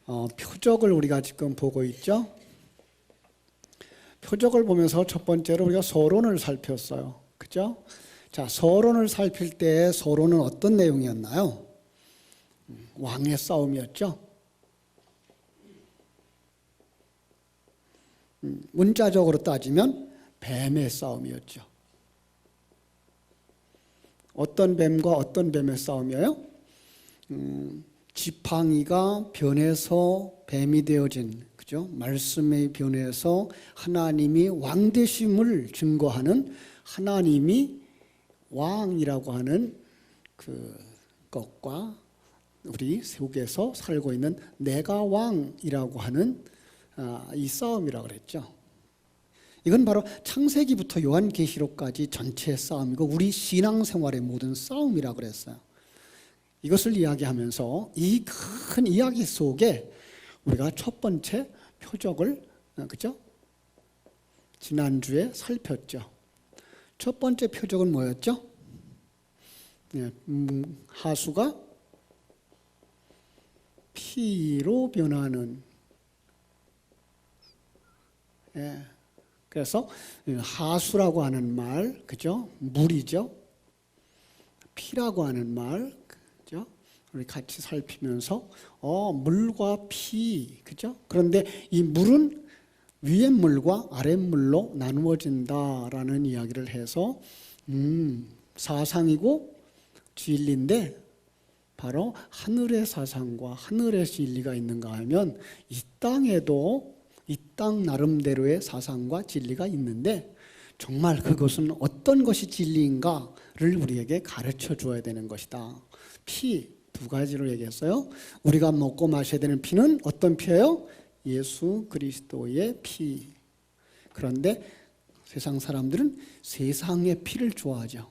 표적을 우리가 지금 보고 있죠. 표적을 보면서 첫 번째로 우리가 서론을 살폈어요. 그죠? 자, 서론을 살필 때 서론은 어떤 내용이었나요? 왕의 싸움이었죠. 문자적으로 따지면 뱀의 싸움이었죠. 어떤 뱀과 어떤 뱀의 싸움이에요? 지팡이가 변해서 뱀이 되어진, 그죠? 말씀의 변해서 하나님이 왕 되심을 증거하는, 하나님이 왕이라고 하는 그것과 우리 속에서 살고 있는 내가 왕이라고 하는 이 싸움이라고 그랬죠. 이건 바로 창세기부터 요한계시록까지 전체의 싸움이고 우리 신앙생활의 모든 싸움이라고 그랬어요. 이것을 이야기하면서 이 큰 이야기 속에 우리가 첫 번째 표적을, 그죠? 지난주에 살폈죠. 첫 번째 표적은 뭐였죠? 하수가 피로 변하는. 그래서 하수라고 하는 말, 그죠? 물이죠. 피라고 하는 말, 그죠? 우리 같이 살피면서 물과 피, 그죠? 그런데 이 물은 위의 물과 아랫 물로 나누어진다라는 이야기를 해서 사상이고 진리인데 바로 하늘의 사상과 하늘의 진리가 있는가 하면 이 땅에도 이 땅 나름대로의 사상과 진리가 있는데 정말 그것은 어떤 것이 진리인가를 우리에게 가르쳐 주어야 되는 것이다. 피 두 가지로 얘기했어요. 우리가 먹고 마셔야 되는 피는 어떤 피예요? 예수 그리스도의 피. 그런데 세상 사람들은 세상의 피를 좋아하죠.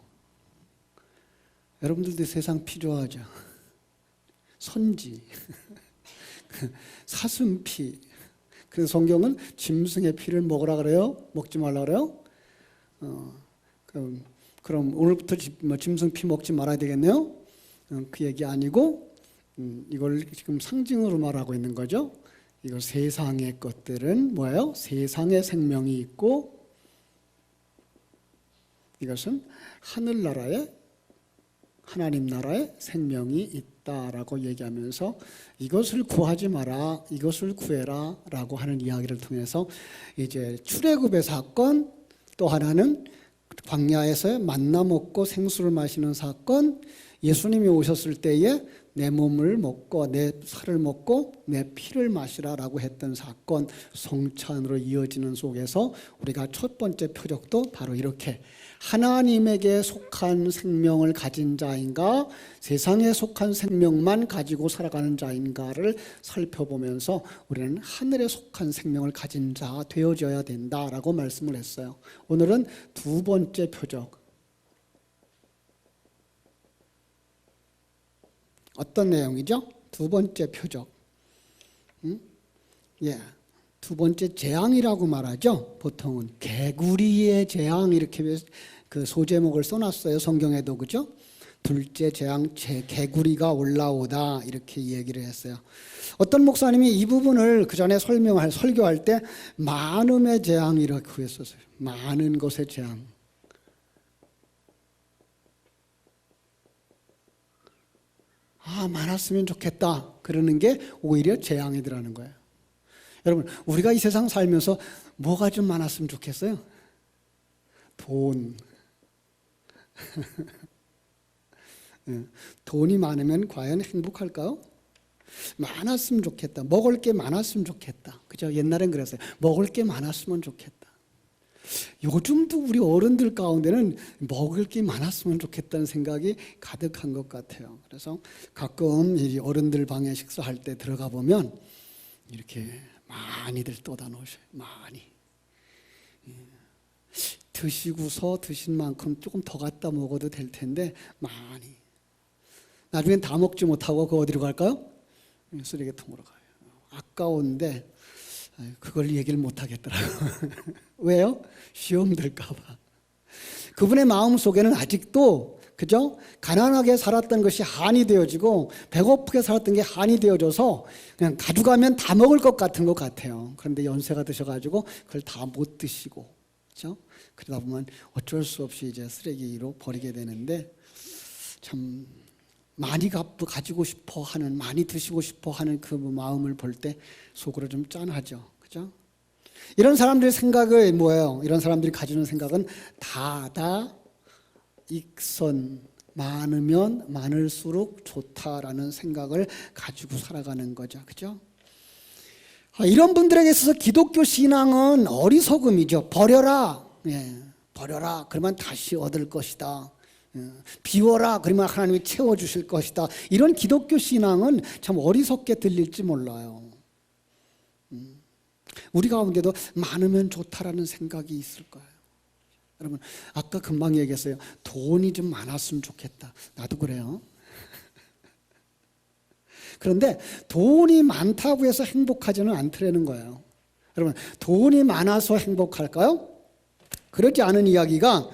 여러분들도 세상 피 좋아하죠. 선지, 사슴피. 그래서 성경은 짐승의 피를 먹으라 그래요? 먹지 말라 그래요? 그럼 오늘부터 짐승 피 먹지 말아야 되겠네요? 그 얘기 아니고 이걸 지금 상징으로 말하고 있는 거죠. 이거 세상의 것들은 뭐예요? 세상의 생명이 있고 이것은 하늘나라의 하나님 나라의 생명이 있다라고 얘기하면서 이것을 구하지 마라, 이것을 구해라 라고 하는 이야기를 통해서 이제 출애굽의 사건, 또 하나는 광야에서 만나 먹고 생수를 마시는 사건, 예수님이 오셨을 때에 내 몸을 먹고 내 살을 먹고 내 피를 마시라라고 했던 사건, 성찬으로 이어지는 속에서 우리가 첫 번째 표적도 바로 이렇게 하나님에게 속한 생명을 가진 자인가, 세상에 속한 생명만 가지고 살아가는 자인가를 살펴보면서 우리는 하늘에 속한 생명을 가진 자 되어져야 된다라고 말씀을 했어요. 오늘은 두 번째 표적. 어떤 내용이죠? 두 번째 표적. 두 번째 재앙이라고 말하죠. 보통은 개구리의 재앙 이렇게 그 소제목을 써놨어요. 성경에도, 그죠? 둘째 재앙, 개구리가 올라오다 이렇게 얘기를 했어요. 어떤 목사님이 이 부분을 그 전에 설교할 때 많음의 재앙이라고 했었어요. 많은 것의 재앙. 많았으면 좋겠다 그러는 게 오히려 재앙이더라는 거예요. 여러분, 우리가 이 세상 살면서 뭐가 좀 많았으면 좋겠어요? 돈. 돈이 많으면 과연 행복할까요? 많았으면 좋겠다. 먹을 게 많았으면 좋겠다. 그죠? 옛날엔 그랬어요. 먹을 게 많았으면 좋겠다. 요즘도 우리 어른들 가운데는 먹을 게 많았으면 좋겠다는 생각이 가득한 것 같아요. 그래서 가끔 이 어른들 방에 식사할 때 들어가 보면 이렇게 많이들 떠다 놓으셔요. 많이. 드시고서 드신 만큼 조금 더 갖다 먹어도 될 텐데 많이. 나중엔 다 먹지 못하고 그 어디로 갈까요? 쓰레기통으로 가요. 아까운데 그걸 얘기를 못 하겠더라고요. 왜요? 시험 들까 봐. 그분의 마음 속에는 아직도 그죠? 가난하게 살았던 것이 한이 되어지고 배고프게 살았던 게 한이 되어져서 그냥 가져가면 다 먹을 것 같은 것 같아요. 그런데 연세가 드셔가지고 그걸 다 못 드시고, 그죠? 그러다 보면 어쩔 수 없이 이제 쓰레기로 버리게 되는데, 참 많이 가지고 싶어 하는, 많이 드시고 싶어 하는 그 마음을 볼 때 속으로 좀 짠하죠. 그죠? 이런 사람들의 생각은 뭐예요? 이런 사람들이 가지는 생각은 다다 익선, 많으면 많을수록 좋다라는 생각을 가지고 살아가는 거죠. 그죠? 이런 분들에게 있어서 기독교 신앙은 어리석음이죠. 버려라. 예, 버려라. 그러면 다시 얻을 것이다. 비워라. 그러면 하나님이 채워주실 것이다. 이런 기독교 신앙은 참 어리석게 들릴지 몰라요. 우리 가운데도 많으면 좋다라는 생각이 있을 거예요. 여러분, 아까 금방 얘기했어요. 돈이 좀 많았으면 좋겠다. 나도 그래요. 그런데 돈이 많다고 해서 행복하지는 않더라는 거예요. 여러분, 돈이 많아서 행복할까요? 그렇지 않은 이야기가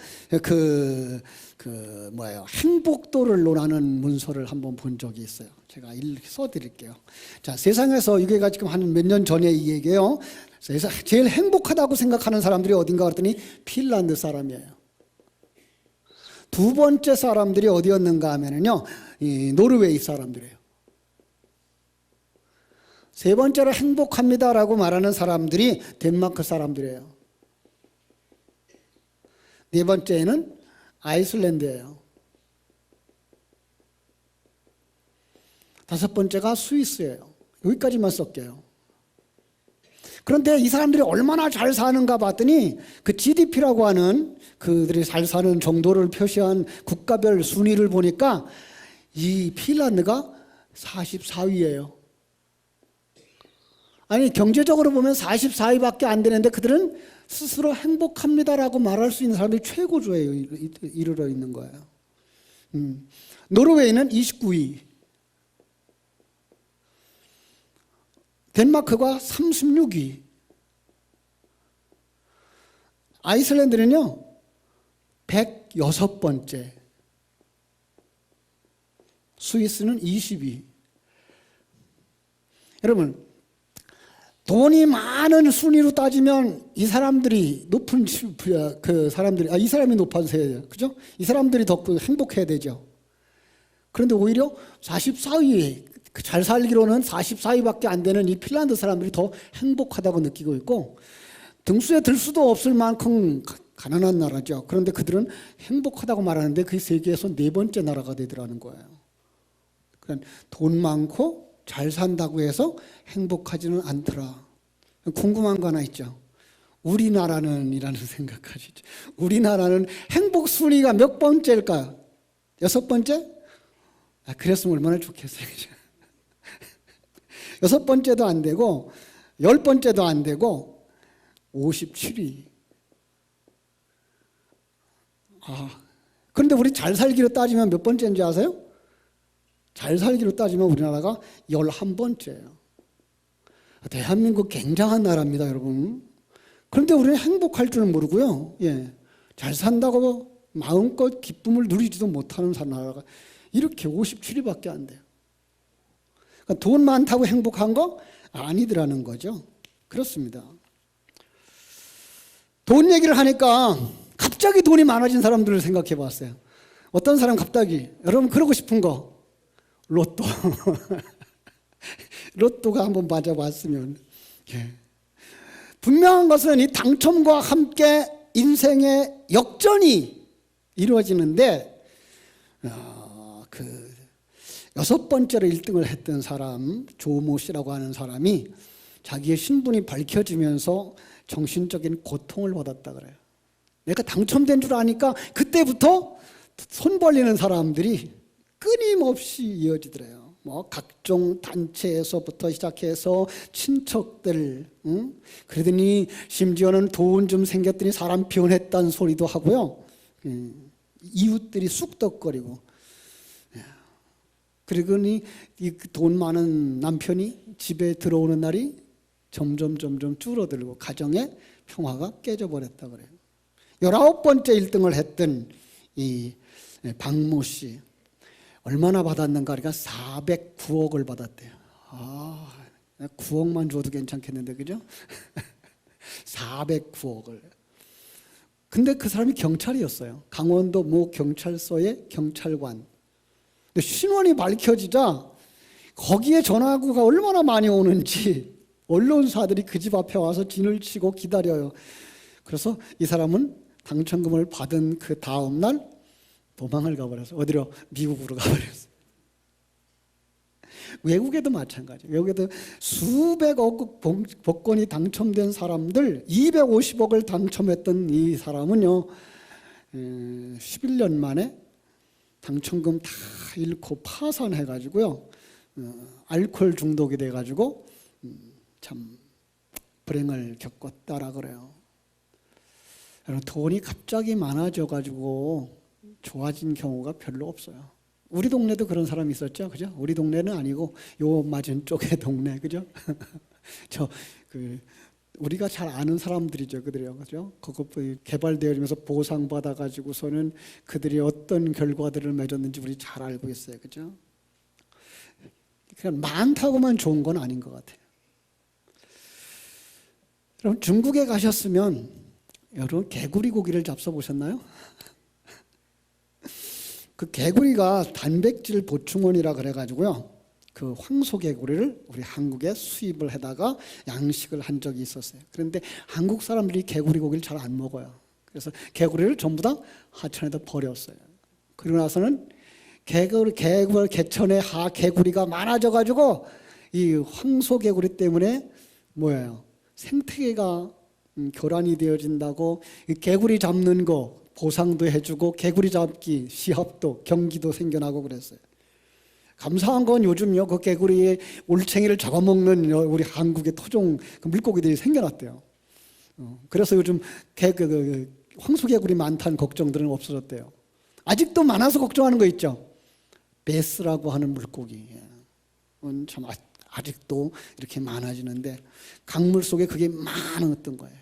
행복도를 논하는 문서를 한번 본 적이 있어요. 제가 이렇게 써드릴게요. 자, 세상에서 이게 지금 한 몇 년 전의 이 얘기예요. 제일 행복하다고 생각하는 사람들이 어딘가 그랬더니 핀란드 사람이에요. 두 번째 사람들이 어디였는가 하면은요, 이 노르웨이 사람들이에요. 세 번째로 행복합니다라고 말하는 사람들이 덴마크 사람들이에요. 네 번째는 아이슬란드예요. 다섯 번째가 스위스예요. 여기까지만 쓸게요. 그런데 이 사람들이 얼마나 잘 사는가 봤더니 그 GDP라고 하는 그들이 잘 사는 정도를 표시한 국가별 순위를 보니까 이 핀란드가 44위예요. 아니, 경제적으로 보면 44위밖에 안 되는데 그들은 스스로 행복합니다라고 말할 수 있는 사람들이 최고조에 이르러 있는 거예요. 노르웨이는 29위, 덴마크가 36위, 아이슬란드는요 106번째, 스위스는 20위. 여러분, 돈이 많은 순위로 따지면 이 사람들이 높은 이 사람이 높아져야 그죠? 이 사람들이 더 행복해야 되죠. 그런데 오히려 44위, 잘 살기로는 44위밖에 안 되는 이 핀란드 사람들이 더 행복하다고 느끼고 있고, 등수에 들 수도 없을 만큼 가난한 나라죠. 그런데 그들은 행복하다고 말하는데 그게 세계에서 네 번째 나라가 되더라는 거예요. 그러니까 돈 많고 잘 산다고 해서 행복하지는 않더라. 궁금한 거 하나 있죠. 우리나라는 이라는 생각하시죠. 우리나라는 행복 순위가 몇 번째일까요? 6번째? 그랬으면 얼마나 좋겠어요. 6번째도 안 되고 10번째도 안 되고 57위. 그런데 우리 잘 살기로 따지면 몇 번째인지 아세요? 잘 살기로 따지면 우리나라가 11번째예요. 대한민국 굉장한 나라입니다, 여러분. 그런데 우리는 행복할 줄은 모르고요. 예, 잘 산다고 마음껏 기쁨을 누리지도 못하는 나라가 이렇게 57위밖에 안 돼요. 그러니까 돈 많다고 행복한 거 아니더라는 거죠. 그렇습니다. 돈 얘기를 하니까 갑자기 돈이 많아진 사람들을 생각해 봤어요. 어떤 사람 갑자기, 여러분 그러고 싶은 거 로또. 로또가 한번 맞아봤으면. 예. 분명한 것은 이 당첨과 함께 인생의 역전이 이루어지는데, 그 6번째로 1등을 했던 사람, 조모 씨라고 하는 사람이 자기의 신분이 밝혀지면서 정신적인 고통을 받았다 그래요. 내가 당첨된 줄 아니까 그때부터 손 벌리는 사람들이 끊임없이 이어지더래요. 각종 단체에서부터 시작해서 친척들, 그러더니 심지어는 돈 좀 생겼더니 사람 변했다는 소리도 하고요. 이웃들이 쑥덕거리고. 그러더니 이 돈 많은 남편이 집에 들어오는 날이 점점 줄어들고 가정의 평화가 깨져버렸다 그래요. 19번째 1등을 했던 이 박모 씨 얼마나 받았는가 그러니까 409억을 받았대요. 9억만 줘도 괜찮겠는데 그죠? 409억을. 근데 그 사람이 경찰이었어요. 강원도 모 경찰서의 경찰관. 근데 신원이 밝혀지자 거기에 전화구가 얼마나 많이 오는지 언론사들이 그 집 앞에 와서 진을 치고 기다려요. 그래서 이 사람은 당첨금을 받은 그 다음 날 도망을 가버렸어요. 어디로? 미국으로 가버렸어요. 외국에도 마찬가지예요. 외국에도 수백억 복권이 당첨된 사람들 250억을 당첨했던 이 사람은요 11년 만에 당첨금 다 잃고 파산해가지고요 알코올 중독이 돼가지고 참 불행을 겪었다라 그래요. 여러분 돈이 갑자기 많아져가지고 좋아진 경우가 별로 없어요. 우리 동네도 그런 사람이 있었죠, 그죠? 우리 동네는 아니고 요 맞은 쪽의 동네, 그죠? 우리가 잘 아는 사람들이죠, 그들이요, 그죠? 그거 개발되어지면서 보상 받아가지고서는 그들이 어떤 결과들을 맺었는지 우리 잘 알고 있어요, 그죠? 그냥 많다고만 좋은 건 아닌 것 같아요. 여러분 중국에 가셨으면 여러분 개구리 고기를 잡숴 보셨나요? 그 개구리가 단백질 보충원이라 그래가지고요 그 황소개구리를 우리 한국에 수입을 해다가 양식을 한 적이 있었어요. 그런데 한국 사람들이 개구리 고기를 잘 안 먹어요. 그래서 개구리를 전부 다 하천에다 버렸어요. 그리고 나서는 개천에 개구리가 많아져가지고 이 황소개구리 때문에 뭐예요? 생태계가 교란이 되어진다고 개구리 잡는 거 보상도 해주고 개구리 잡기 시합도 경기도 생겨나고 그랬어요. 감사한 건 요즘요 그 개구리의 올챙이를 잡아먹는 우리 한국의 토종 물고기들이 생겨났대요. 그래서 요즘 황소개구리 많다는 걱정들은 없어졌대요. 아직도 많아서 걱정하는 거 있죠. 베스라고 하는 물고기 참 아직도 이렇게 많아지는데 강물 속에 그게 많았던 거예요.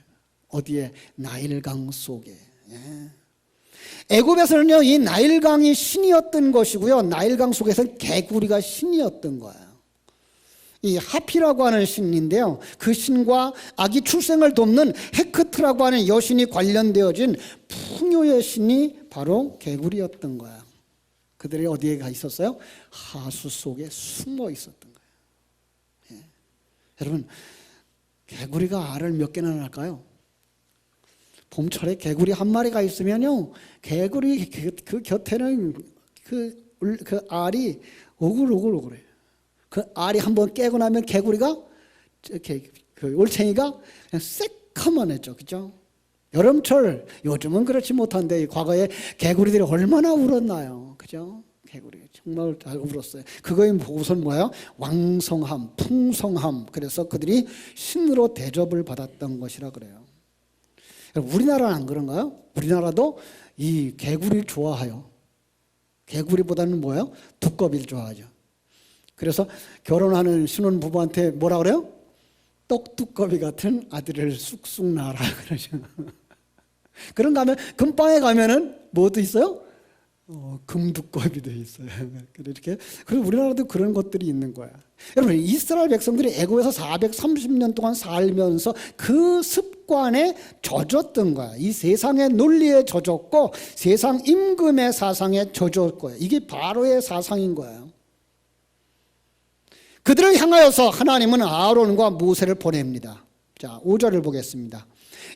어디에? 나일강 속에. 애굽에서는요 이 나일강이 신이었던 것이고요 나일강 속에서는 개구리가 신이었던 거예요. 이 하피라고 하는 신인데요 그 신과 아기 출생을 돕는 헤크트라고 하는 여신이 관련되어진 풍요의 신이 바로 개구리였던 거예요. 그들이 어디에 가 있었어요? 하수 속에 숨어 있었던 거예요. 여러분 개구리가 알을 몇 개나 낳을까요? 봄철에 개구리 한 마리가 있으면요 개구리 그 곁에는 그 알이 오글오글오글해요. 그 알이 한번 깨고 나면 개구리가 이렇게 그 올챙이가 그냥 새카만해져, 그죠? 여름철 요즘은 그렇지 못한데 과거에 개구리들이 얼마나 울었나요, 그죠? 개구리 정말 잘 울었어요. 그거에 보고선 뭐예요? 왕성함, 풍성함. 그래서 그들이 신으로 대접을 받았던 것이라 그래요. 우리나라는 안 그런가요? 우리나라도 이 개구리를 좋아해요. 개구리보다는 뭐예요? 두꺼비를 좋아하죠. 그래서 결혼하는 신혼부부한테 뭐라 그래요? 떡두꺼비 같은 아들을 쑥쑥 낳아라 그러죠. 그런가 하면 금방에 가면은 뭐도 있어요? 금두꺼비도 있어요. 이렇게. 그리고 우리나라도 그런 것들이 있는 거야. 여러분 이스라엘 백성들이 애굽에서 430년 동안 살면서 그 습관에 젖었던 거야. 이 세상의 논리에 젖었고 세상 임금의 사상에 젖었고요. 이게 바로의 사상인 거예요. 그들을 향하여서 하나님은 아론과 모세를 보냅니다. 자, 5절을 보겠습니다.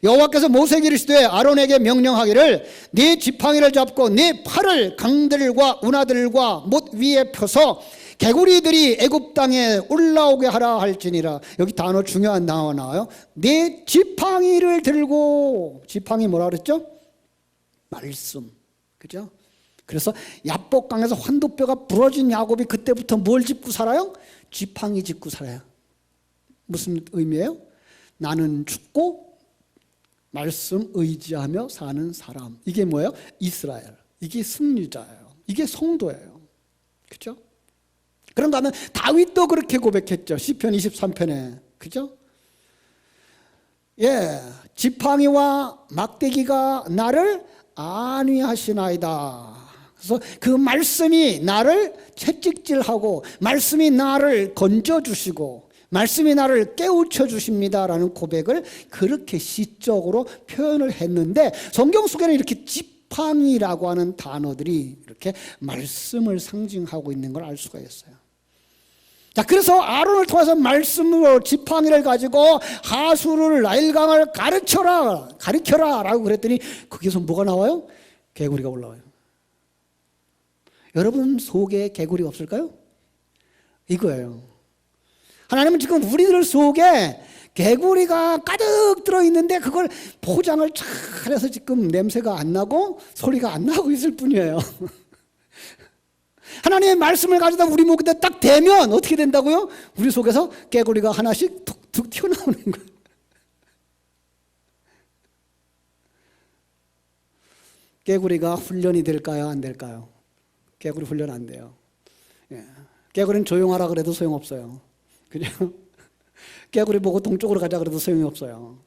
여호와께서 모세에게 이르시되 아론에게 명령하기를 네 지팡이를 잡고 네 팔을 강들과 운하들과 못 위에 펴서 개구리들이 애굽 땅에 올라오게 하라 할지니라. 여기 단어 중요한 단어 나와요. 네 지팡이를 들고. 지팡이 뭐라 그랬죠? 말씀. 그죠? 그래서 야복강에서 환도뼈가 부러진 야곱이 그때부터 뭘 짚고 살아요? 지팡이 짚고 살아요. 무슨 의미예요? 나는 죽고 말씀 의지하며 사는 사람. 이게 뭐예요? 이스라엘. 이게 승리자예요. 이게 성도예요. 그죠? 그런가 하면 다윗도 그렇게 고백했죠. 시편 23편에. 그죠? 예, 지팡이와 막대기가 나를 안위하시나이다. 그래서 그 말씀이 나를 채찍질하고 말씀이 나를 건져주시고 말씀이 나를 깨우쳐 주십니다라는 고백을 그렇게 시적으로 표현을 했는데 성경 속에는 이렇게 지팡이라고 하는 단어들이 이렇게 말씀을 상징하고 있는 걸 알 수가 있어요. 자, 그래서 아론을 통해서 말씀으로 지팡이를 가지고 하수를 나일강을 가르쳐라 라고 그랬더니 거기서 뭐가 나와요? 개구리가 올라와요. 여러분 속에 개구리가 없을까요? 이거예요. 하나님은 지금 우리들 속에 개구리가 가득 들어있는데 그걸 포장을 잘해서 지금 냄새가 안 나고 소리가 안 나고 있을 뿐이에요. 하나님의 말씀을 가져다 우리 목에 딱 대면 어떻게 된다고요? 우리 속에서 개구리가 하나씩 툭툭 튀어나오는 거예요. 개구리가 훈련이 될까요? 안 될까요? 개구리 훈련 안 돼요. 예. 개구리는 조용하라 그래도 소용없어요. 그죠? 개구리 보고 동쪽으로 가자 그래도 소용이 없어요.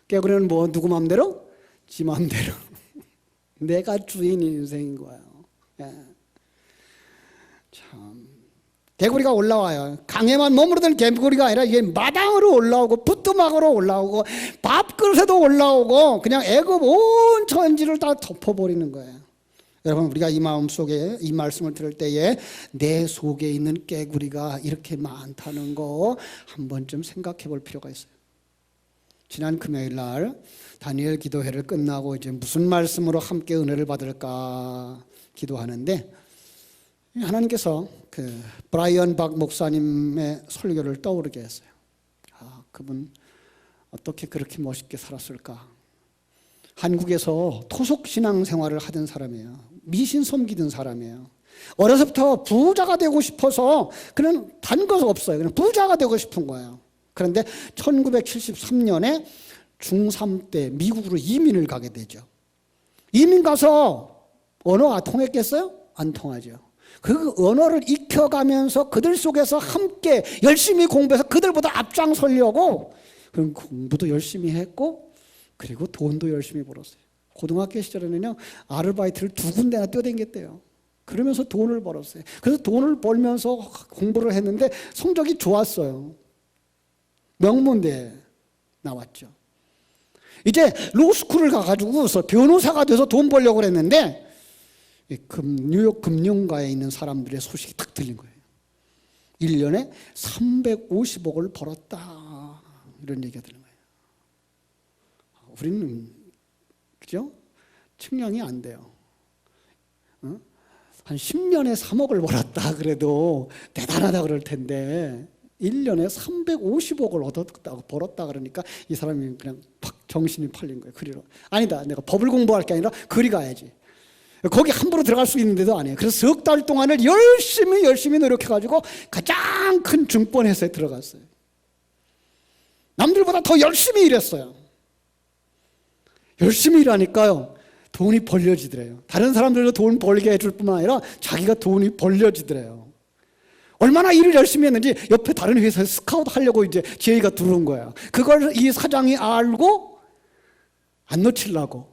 개구리는 뭐 누구 마음대로? 지 마음대로. 내가 주인 인생인 거예요. 예. 참, 개구리가 올라와요. 강에만 머무르던 개구리가 아니라 이게 마당으로 올라오고 부뚜막으로 올라오고 밥그릇에도 올라오고 그냥 애굽 온 천지를 다 덮어버리는 거예요. 여러분, 우리가 이 마음 속에 이 말씀을 들을 때에 내 속에 있는 개구리가 이렇게 많다는 거 한 번쯤 생각해 볼 필요가 있어요. 지난 금요일 날 다니엘 기도회를 끝나고 이제 무슨 말씀으로 함께 은혜를 받을까 기도하는데 하나님께서 그 브라이언 박 목사님의 설교를 떠오르게 했어요. 아, 그분 어떻게 그렇게 멋있게 살았을까? 한국에서 토속 신앙 생활을 하던 사람이에요. 미신 섬기던 사람이에요. 어려서부터 부자가 되고 싶어서 그냥 단 것 없어요. 그냥 부자가 되고 싶은 거예요. 그런데 1973년에 중3 때 미국으로 이민을 가게 되죠. 이민 가서 언어가 통했겠어요? 안 통하죠. 그 언어를 익혀가면서 그들 속에서 함께 열심히 공부해서 그들보다 앞장서려고 그런 공부도 열심히 했고 그리고 돈도 열심히 벌었어요. 고등학교 시절에는요 아르바이트를 2군데나 뛰어댕겼대요. 그러면서 돈을 벌었어요. 그래서 돈을 벌면서 공부를 했는데 성적이 좋았어요. 명문대에 나왔죠. 이제 로스쿨을 가가지고서 변호사가 돼서 돈 벌려고 그랬는데 뉴욕 금융가에 있는 사람들의 소식이 딱 들린 거예요. 1년에 350억을 벌었다 이런 얘기가 들린 거예요. 우리는 그죠? 측량이 안 돼요. 한 10년에 3억을 벌었다 그래도 대단하다 그럴 텐데 1년에 350억을 얻었다고 벌었다 그러니까 이 사람이 그냥 팍 정신이 팔린 거예요. 그리로 아니다, 내가 법을 공부할 게 아니라 그리 가야지. 거기 함부로 들어갈 수 있는 데도 아니에요. 그래서 석 달 동안을 열심히 노력해가지고 가장 큰 증권회사에 들어갔어요. 남들보다 더 열심히 일했어요. 열심히 일하니까요 돈이 벌려지더래요. 다른 사람들도 돈 벌게 해줄 뿐만 아니라 자기가 돈이 벌려지더래요. 얼마나 일을 열심히 했는지 옆에 다른 회사에 스카우트 하려고 이제 지혜가 들어온 거예요. 그걸 이 사장이 알고 안 놓치려고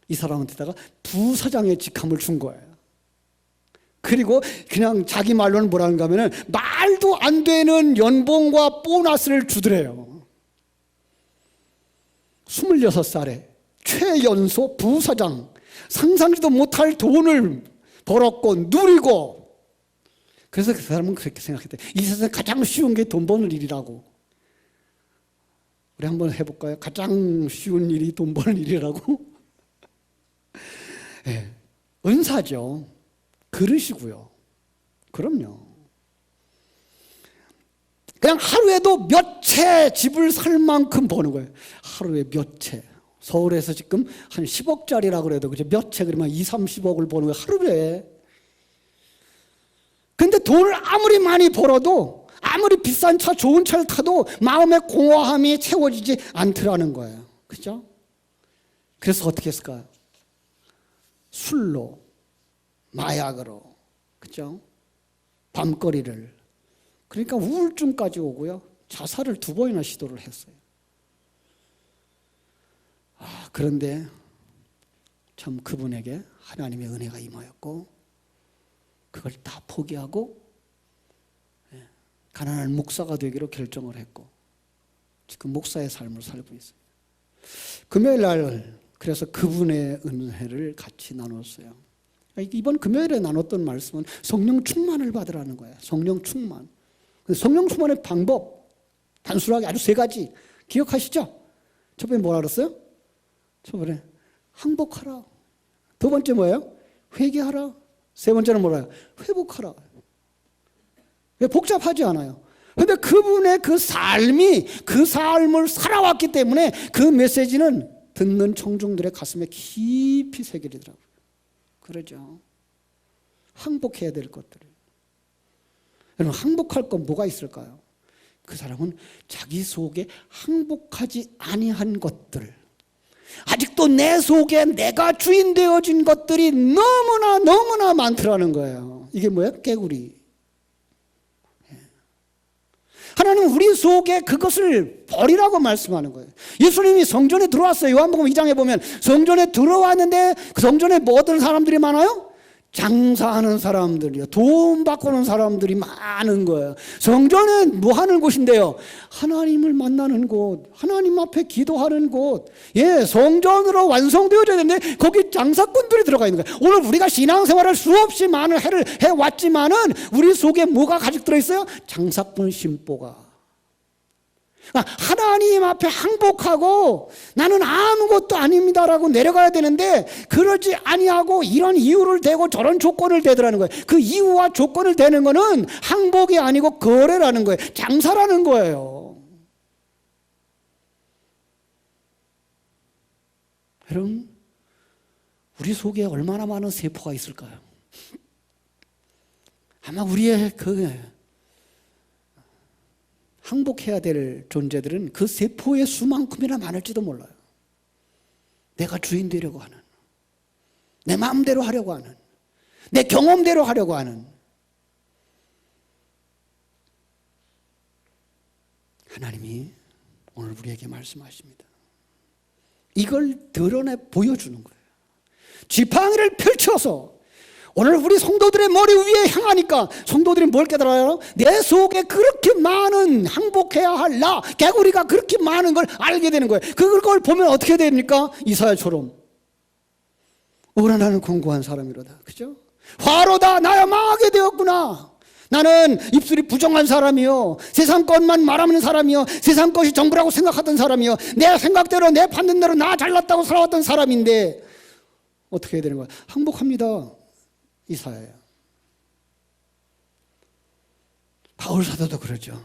이 사람한테다가 부사장의 직함을 준 거예요. 그리고 그냥 자기 말로는 뭐라는가 하면은 말도 안 되는 연봉과 보너스를 주더래요. 26살에 최연소 부사장, 상상지도 못할 돈을 벌었고 누리고. 그래서 그 사람은 그렇게 생각했대. 이 세상에 가장 쉬운 게 돈 버는 일이라고. 우리 한번 해볼까요? 가장 쉬운 일이 돈 버는 일이라고? 네. 은사죠. 그러시고요. 그럼요. 그냥 하루에도 몇 채 집을 살 만큼 버는 거예요. 하루에 몇 채. 서울에서 지금 한 10억짜리라고 그래도 그죠? 몇 채 그러면 2, 30억을 버는 거예요. 하루에. 근데 돈을 아무리 많이 벌어도 아무리 비싼 차, 좋은 차를 타도 마음의 공허함이 채워지지 않더라는 거예요. 그죠? 그래서 어떻게 했을까요? 술로, 마약으로, 그죠? 밤거리를. 그러니까 우울증까지 오고요. 자살을 2번이나 시도를 했어요. 그런데 참 그분에게 하나님의 은혜가 임하였고 그걸 다 포기하고 가난한 목사가 되기로 결정을 했고 지금 목사의 삶을 살고 있어요. 금요일 날 그래서 그분의 은혜를 같이 나눴어요. 이번 금요일에 나눴던 말씀은 성령 충만을 받으라는 거예요. 성령 충만. 성령 충만의 방법 단순하게 아주 세 가지 기억하시죠? 첫 번째 뭐라 그랬어요? 첫 번째 항복하라. 두 번째 뭐예요? 회개하라. 세 번째는 뭐라요? 회복하라. 복잡하지 않아요. 그런데 그분의 그 삶이 그 삶을 살아왔기 때문에 그 메시지는 듣는 청중들의 가슴에 깊이 새겨지더라고요. 그러죠. 항복해야 될 것들. 여러분 항복할 건 뭐가 있을까요? 그 사람은 자기 속에 항복하지 아니한 것들, 아직도 내 속에 내가 주인 되어진 것들이 너무나 많더라는 거예요. 이게 뭐예요? 깨구리. 하나님은 우리 속에 그것을 버리라고 말씀하는 거예요. 예수님이 성전에 들어왔어요. 요한복음 2장에 보면 성전에 들어왔는데 그 성전에 뭐 어떤 사람들이 많아요? 장사하는 사람들이요. 돈 바꾸는 사람들이 많은 거예요. 성전은 뭐 하는 곳인데요? 하나님을 만나는 곳, 하나님 앞에 기도하는 곳. 예, 성전으로 완성되어져야 되는데 거기 장사꾼들이 들어가 있는 거예요. 오늘 우리가 신앙생활을 수없이 많은 해를 해왔지만은 우리 속에 뭐가 가득 들어있어요? 장사꾼 심보가. 하나님 앞에 항복하고 나는 아무것도 아닙니다라고 내려가야 되는데 그러지 아니하고 이런 이유를 대고 저런 조건을 대더라는 거예요. 그 이유와 조건을 대는 거는 항복이 아니고 거래라는 거예요. 장사라는 거예요. 여러분, 우리 속에 얼마나 많은 세포가 있을까요? 아마 우리의 그 항복해야 될 존재들은 그 세포의 수만큼이나 많을지도 몰라요. 내가 주인 되려고 하는, 내 마음대로 하려고 하는, 내 경험대로 하려고 하는. 하나님이 오늘 우리에게 말씀하십니다. 이걸 드러내 보여주는 거예요. 지팡이를 펼쳐서 오늘 우리 성도들의 머리 위에 향하니까 성도들이 뭘 깨달아요? 내 속에 그렇게 많은 항복해야 할 나, 개구리가 그렇게 많은 걸 알게 되는 거예요. 그걸 보면 어떻게 됩니까? 이사야처럼 오라 나는 공고한 사람이로다. 그죠? 화로다 나야 망하게 되었구나. 나는 입술이 부정한 사람이요, 세상 것만 말하는 사람이요, 세상 것이 전부라고 생각하던 사람이요, 내 생각대로 내 받는 대로 나 잘났다고 살아왔던 사람인데 어떻게 해야 되는 거야? 항복합니다. 이사야예요. 바울 사도도 그러죠.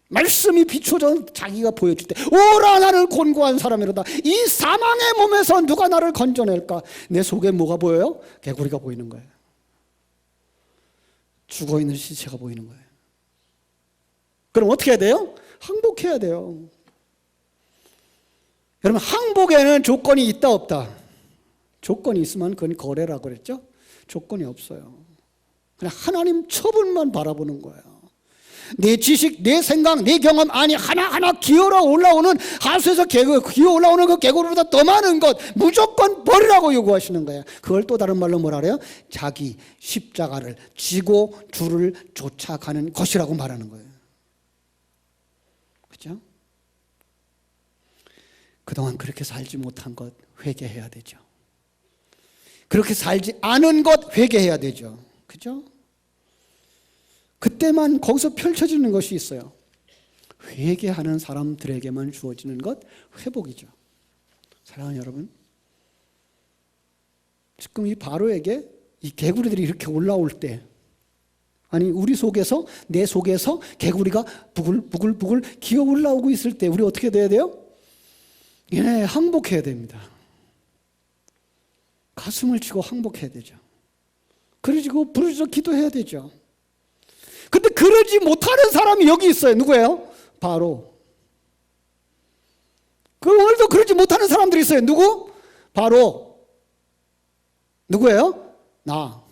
말씀이 비춰져 자기가 보여줄 때 오라 나를 곤고한 사람이로다. 이 사망의 몸에서 누가 나를 건져낼까? 내 속에 뭐가 보여요? 개구리가 보이는 거예요. 죽어있는 시체가 보이는 거예요. 그럼 어떻게 해야 돼요? 항복해야 돼요. 여러분, 항복에는 조건이 있다 없다? 조건이 있으면 그건 거래라고 그랬죠? 조건이 없어요. 그냥 하나님 처분만 바라보는 거예요. 내 지식, 내 생각, 내 경험, 아니 하나하나 기어러 올라오는 하수에서 기어 올라오는 그 개구리보다 더 많은 것 무조건 버리라고 요구하시는 거예요. 그걸 또 다른 말로 뭐라 그래요? 자기 십자가를 지고 주를 쫓아가는 것이라고 말하는 거예요. 그렇죠? 그동안 그렇게 살지 못한 것 회개해야 되죠. 그렇게 살지 않은 것 회개해야 되죠. 그죠? 그때만 거기서 펼쳐지는 것이 있어요. 회개하는 사람들에게만 주어지는 것, 회복이죠. 사랑하는 여러분, 지금 이 바로에게 이 개구리들이 이렇게 올라올 때, 아니 우리 속에서, 내 속에서 개구리가 부글부글 기어 올라오고 있을 때 우리 어떻게 돼야 돼요? 예, 항복해야 됩니다. 가슴을 치고 항복해야 되죠. 그러지고 부르짖어 기도해야 되죠. 근데 그러지 못하는 사람이 여기 있어요. 누구예요? 바로. 그 오늘도 그러지 못하는 사람들이 있어요. 누구? 바로. 누구예요? 나.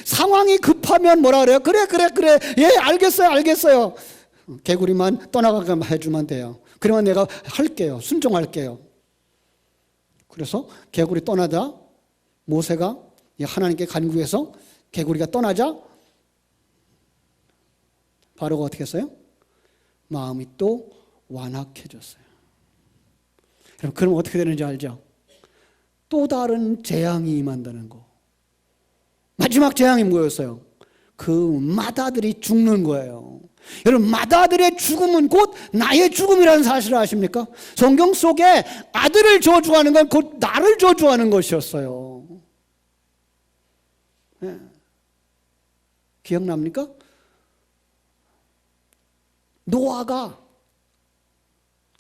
상황이 급하면 뭐라 그래요? 그래. 예, 알겠어요. 개구리만 떠나가게 해주면 돼요. 그러면 내가 할게요. 순종할게요. 그래서 개구리 떠나다 모세가 하나님께 간구해서 개구리가 떠나자 바로가 어떻게 했어요? 마음이 또 완악해졌어요. 그럼 어떻게 되는지 알죠? 또 다른 재앙이 임한다는 거. 마지막 재앙이 뭐였어요? 그 맏아들이 죽는 거예요. 여러분, 맏아들의 죽음은 곧 나의 죽음이라는 사실을 아십니까? 성경 속에 아들을 저주하는 건 곧 나를 저주하는 것이었어요. 네. 기억납니까? 노아가,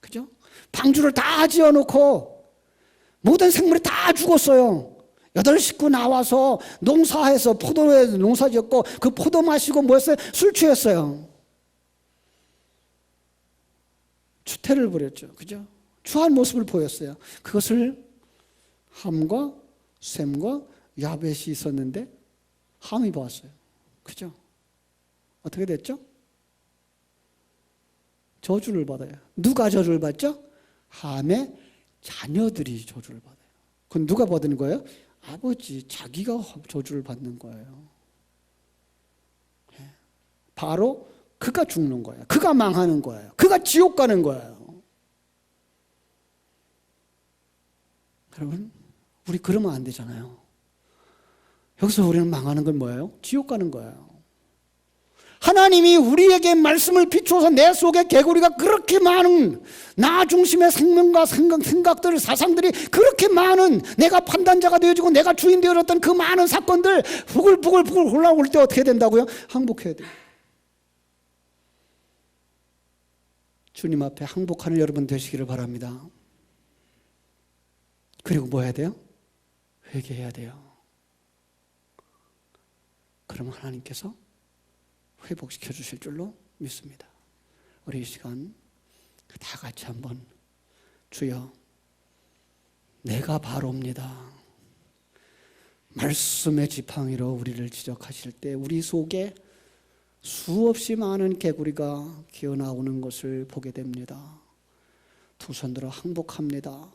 그죠? 방주를 다 지어놓고 모든 생물이 다 죽었어요. 8식구 나와서 농사해서 포도에서 농사 지었고 그 포도 마시고 뭐였어요? 술 취했어요. 추태를 부렸죠. 그죠? 추한 모습을 보였어요. 그것을 함과 셈과 야벳이 있었는데 함이 봤어요. 그죠? 어떻게 됐죠? 저주를 받아요. 누가 저주를 받죠? 함의 자녀들이 저주를 받아요. 그건 누가 받는 거예요? 아버지, 자기가 저주를 받는 거예요. 바로 그가 죽는 거예요. 그가 망하는 거예요. 그가 지옥 가는 거예요. 여러분, 우리 그러면 안 되잖아요. 여기서 우리는 망하는 건 뭐예요? 지옥 가는 거예요. 하나님이 우리에게 말씀을 비추어서 내 속에 개구리가 그렇게 많은 나 중심의 생명과 생각들, 사상들이 그렇게 많은 내가 판단자가 되어지고 내가 주인 되어졌던 그 많은 사건들 부글부글 올라올 때 어떻게 된다고요? 항복해야 돼요. 주님 앞에 항복하는 여러분 되시기를 바랍니다. 그리고 뭐 해야 돼요? 회개해야 돼요. 그러면 하나님께서 회복시켜 주실 줄로 믿습니다. 우리 이 시간 다 같이 한번 주여, 내가 바로입니다. 말씀의 지팡이로 우리를 지적하실 때 우리 속에 수없이 많은 개구리가 기어나오는 것을 보게 됩니다. 두 손 들어 항복합니다.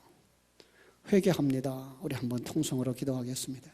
회개합니다. 우리 한번 통성으로 기도하겠습니다.